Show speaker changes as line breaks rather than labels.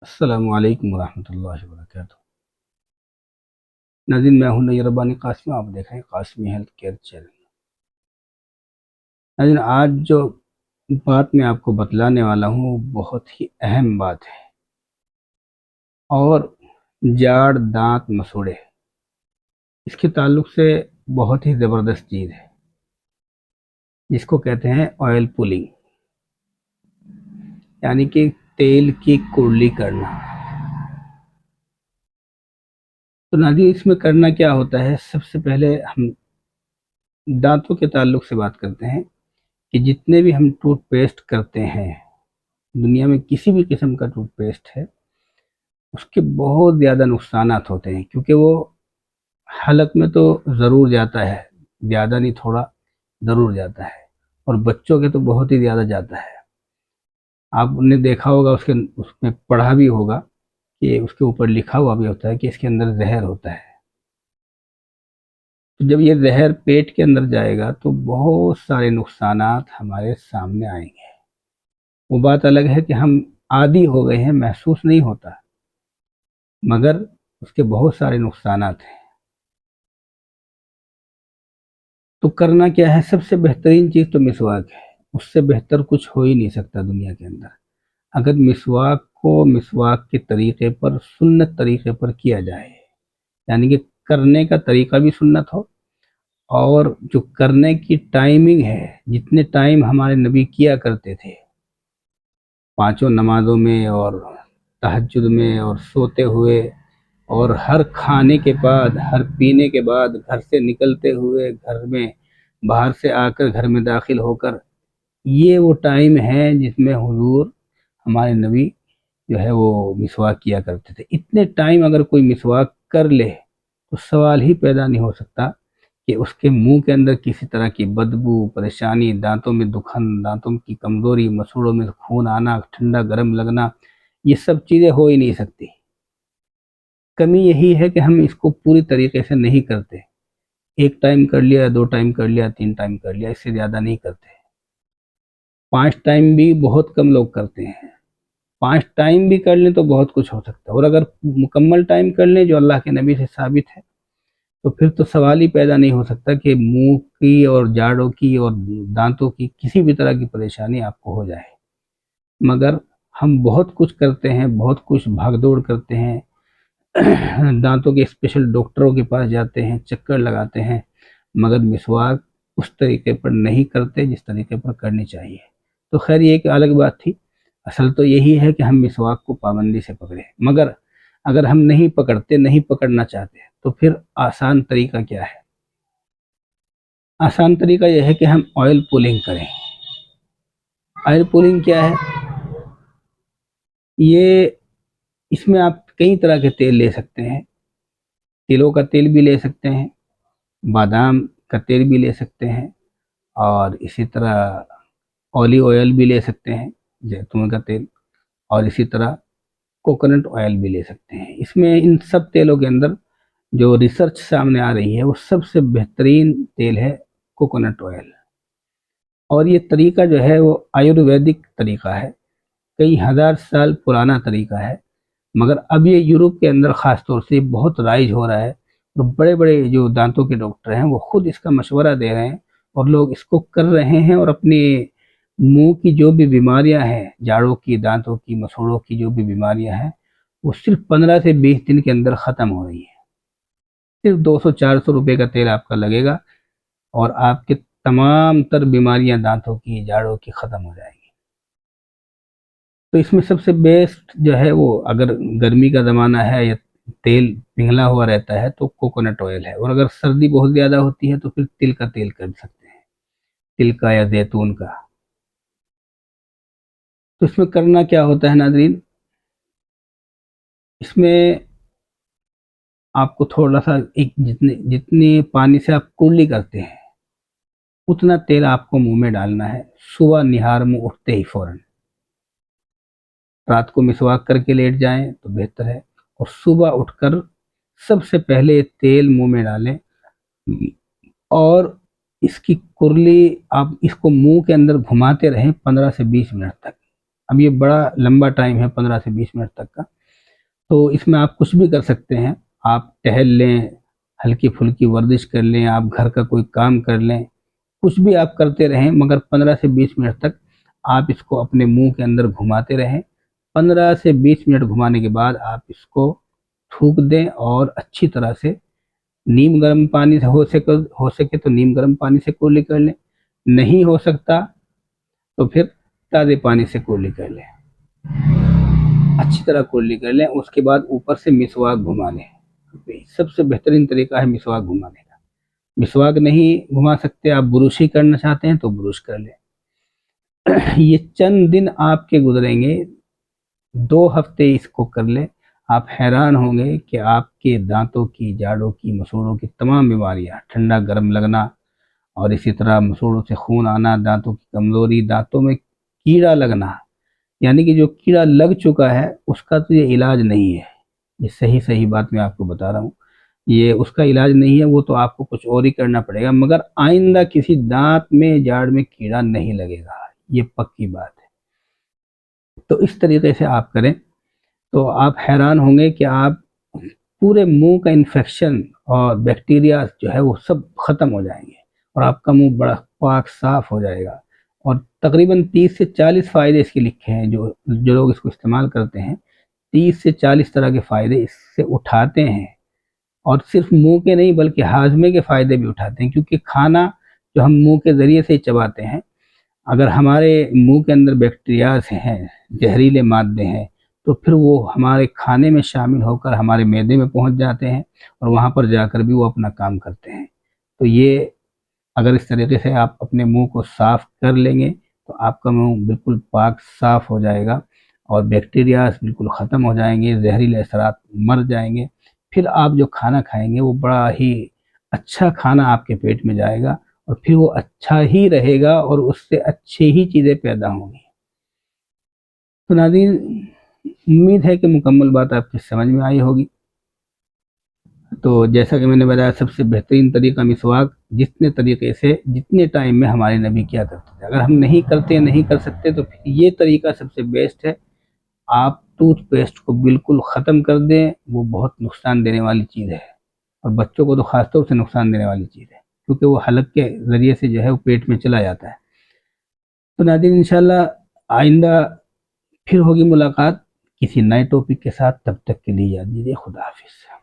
अस्सलामु अलैकुम वरहमतुल्लाहि वबरकातुहू। नाज़रीन, मैं हूं नैयर रब्बानी कासमी। आप देख रहे हैं कासमी हेल्थ केयर चैनल। नाज़रीन, आज जो बात मैं आपको बतलाने वाला हूं वो बहुत ही अहम बात है। और जाड़ दांत मसूड़े, इसके ताल्लुक से बहुत ही ज़बरदस्त चीज़ है जिसको कहते हैं ऑयल पुलिंग, यानी कि तेल की कुरली करना। तो नाज़रीन, इसमें करना क्या होता है, सबसे पहले हम दांतों के ताल्लुक से बात करते हैं कि जितने भी हम टूथपेस्ट करते हैं, दुनिया में किसी भी किस्म का टूथपेस्ट है, उसके बहुत ज़्यादा नुकसानात होते हैं, क्योंकि वो हलक में तो ज़रूर जाता है, ज़्यादा नहीं थोड़ा ज़रूर जाता है, और बच्चों के तो बहुत ही ज़्यादा जाता है। आपने देखा होगा, उसमें पढ़ा भी होगा कि उसके ऊपर लिखा हुआ भी होता है कि इसके अंदर जहर होता है। तो जब ये जहर पेट के अंदर जाएगा तो बहुत सारे नुकसानात हमारे सामने आएंगे। वो बात अलग है कि हम आदी हो गए हैं, महसूस नहीं होता, मगर उसके बहुत सारे नुकसानात हैं। तो करना क्या है, सबसे बेहतरीन चीज़ तो मिसवाक है। उससे बेहतर कुछ हो ही नहीं सकता दुनिया के अंदर। अगर मिसवाक को मिसवाक के तरीके पर, सुन्नत तरीके पर किया जाए, यानी कि करने का तरीका भी सुन्नत हो, और जो करने की टाइमिंग है, जितने टाइम हमारे नबी किया करते थे पांचों नमाजों में और तहज्जुद में और सोते हुए और हर खाने के बाद, हर पीने के बाद, घर से निकलते हुए, घर में बाहर से आकर घर में दाखिल होकर, ये वो टाइम है जिसमें हुजूर हमारे नबी जो है वो मिसवाक किया करते थे। इतने टाइम अगर कोई मिसवाक कर ले तो सवाल ही पैदा नहीं हो सकता कि उसके मुंह के अंदर किसी तरह की बदबू, परेशानी, दांतों में दुखन, दांतों की कमजोरी, मसूड़ों में खून आना, ठंडा गर्म लगना, ये सब चीज़ें हो ही नहीं सकती। कमी यही है कि हम इसको पूरी तरीके से नहीं करते। एक टाइम कर लिया, दो टाइम कर लिया, तीन टाइम कर लिया, इससे ज़्यादा नहीं करते। पांच टाइम भी बहुत कम लोग करते हैं। पांच टाइम भी कर लें तो बहुत कुछ हो सकता है, और अगर मुकम्मल टाइम कर लें जो अल्लाह के नबी से साबित है, तो फिर तो सवाल ही पैदा नहीं हो सकता कि मुंह की और जाड़ों की और दांतों की किसी भी तरह की परेशानी आपको हो जाए। मगर हम बहुत कुछ करते हैं, बहुत कुछ भागदौड़ करते हैं, दांतों के स्पेशल डॉक्टरों के पास जाते हैं, चक्कर लगाते हैं, मगर मिसवाक उस तरीके पर नहीं करते जिस तरीके पर करनी चाहिए। तो खैर, ये एक अलग बात थी। असल तो यही है कि हम मिसवाक को पाबंदी से पकड़े। मगर अगर हम नहीं पकड़ते, नहीं पकड़ना चाहते, तो फिर आसान तरीका क्या है? आसान तरीका यह है कि हम ऑयल पुलिंग करें। ऑयल पुलिंग क्या है? ये इसमें आप कई तरह के तेल ले सकते हैं। तिलों का तेल भी ले सकते हैं, बादाम का तेल भी ले सकते हैं, और इसी तरह ऑलिव ऑयल भी ले सकते हैं, जैतून का तेल, और इसी तरह कोकोनट ऑयल भी ले सकते हैं। इसमें इन सब तेलों के अंदर जो रिसर्च सामने आ रही है, वो सबसे बेहतरीन तेल है कोकोनट ऑयल। और ये तरीका जो है वो आयुर्वेदिक तरीका है, कई हजार साल पुराना तरीका है, मगर अब ये यूरोप के अंदर ख़ास तौर से बहुत राइज हो रहा है, और बड़े बड़े जो दांतों के डॉक्टर हैं वो खुद इसका मशवरा दे रहे हैं, और लोग इसको कर रहे हैं, और अपने मुंह की जो भी बीमारियां हैं, जाड़ों की, दांतों की, मसूड़ों की जो भी बीमारियां हैं, वो सिर्फ 15 से 20 दिन के अंदर ख़त्म हो रही है। सिर्फ 200-400 रुपये का तेल आपका लगेगा, और आपके तमाम तर बीमारियां दांतों की, जाड़ों की ख़त्म हो जाएगी। तो इसमें सबसे बेस्ट जो है वो, अगर गर्मी का ज़माना है या तेल पिघला हुआ रहता है, तो कोकोनट ऑयल है, और अगर सर्दी बहुत ज़्यादा होती है तो फिर तिल का तेल कर सकते हैं, तिल का या जैतून का। तो इसमें करना क्या होता है नाजरीन, इसमें आपको थोड़ा सा, एक जितने जितने पानी से आप कुरली करते हैं उतना तेल आपको मुंह में डालना है, सुबह निहार मुंह उठते ही फौरन। रात को मिसवाक करके लेट जाएं तो बेहतर है, और सुबह उठकर सबसे पहले तेल मुंह में डालें, और इसकी कुरली आप इसको मुंह के अंदर घुमाते रहें 15 से 20 मिनट तक। अब ये बड़ा लंबा टाइम है, 15 से 20 मिनट तक का। तो इसमें आप कुछ भी कर सकते हैं। आप टहल लें, हल्की फुल्की वर्जिश कर लें, आप घर का कोई काम कर लें, कुछ भी आप करते रहें, मगर 15 से 20 मिनट तक आप इसको अपने मुंह के अंदर घुमाते रहें। 15 से 20 मिनट घुमाने के बाद आप इसको थूक दें और अच्छी तरह से नीम गर्म पानी से हो सके तो नीम गर्म पानी से कुल्ली कर लें, नहीं हो सकता तो फिर ताज़े पानी से कुल्ली कर लें, अच्छी तरह कुल्ली कर लें। उसके बाद ऊपर से मिसवाक घुमा लें। सबसे बेहतरीन तरीका है मिसवाक घुमाने का। मिसवाक नहीं घुमा सकते, आप ब्रुश ही करना चाहते हैं तो ब्रुश कर लें। ये चंद दिन आपके गुजरेंगे, 2 हफ्ते इसको कर ले, आप हैरान होंगे कि आपके दांतों की, जाड़ों की, मसूड़ों की तमाम बीमारियां, ठंडा गर्म लगना और इसी तरह मसूड़ों से खून आना, दांतों की कमजोरी, दांतों में कीड़ा लगना, यानी कि जो कीड़ा लग चुका है उसका तो ये इलाज नहीं है। ये सही सही बात मैं आपको बता रहा हूँ, ये उसका इलाज नहीं है, वो तो आपको कुछ और ही करना पड़ेगा, मगर आइंदा किसी दांत में, जाड़ में कीड़ा नहीं लगेगा, ये पक्की बात है। तो इस तरीके से आप करें तो आप हैरान होंगे कि आप पूरे मुंह का इन्फेक्शन और बैक्टीरिया जो है वो सब खत्म हो जाएंगे और आपका मुंह बड़ा पाक साफ हो जाएगा। और तकरीबन 30 से 40 फ़ायदे इसके लिखे हैं। जो जो लोग इसको इस्तेमाल करते हैं 30 से 40 तरह के फ़ायदे इससे उठाते हैं, और सिर्फ मुंह के नहीं बल्कि हाजमे के फ़ायदे भी उठाते हैं, क्योंकि खाना जो हम मुंह के ज़रिए से ही चबाते हैं, अगर हमारे मुंह के अंदर बैक्टीरियाज हैं, जहरीले मादे हैं, तो फिर वो हमारे खाने में शामिल होकर हमारे मैदे में पहुंच जाते हैं और वहां पर जाकर भी वो अपना काम करते हैं। तो ये अगर इस तरीके से आप अपने मुंह को साफ कर लेंगे तो आपका मुंह बिल्कुल पाक साफ हो जाएगा और बैक्टीरियाज बिल्कुल ख़त्म हो जाएंगे, जहरीले असरात मर जाएंगे। फिर आप जो खाना खाएंगे वो बड़ा ही अच्छा खाना आपके पेट में जाएगा और फिर वो अच्छा ही रहेगा और उससे अच्छी ही चीज़ें पैदा होंगी। तो नाज़रीन, उम्मीद है कि मुकम्मल बात आपकी समझ में आई होगी। तो जैसा कि मैंने बताया, सबसे बेहतरीन तरीका मिसवाक, जितने तरीके से जितने टाइम में हमारे नबी किया करते थे। अगर हम नहीं करते, नहीं कर सकते, तो फिर ये तरीका सबसे बेस्ट है। आप टूथपेस्ट को बिल्कुल ख़त्म कर दें, वो बहुत नुकसान देने वाली चीज़ है और बच्चों को तो ख़ासतौर से नुकसान देने वाली चीज़ है, क्योंकि वो हलक के ज़रिए से जो है वो पेट में चला जाता है। तो नाज़रीन, इंशाल्लाह आइंदा फिर होगी मुलाकात किसी नए टॉपिक के साथ। तब तक के लिए याद दीजिए, खुदा हाफिज़।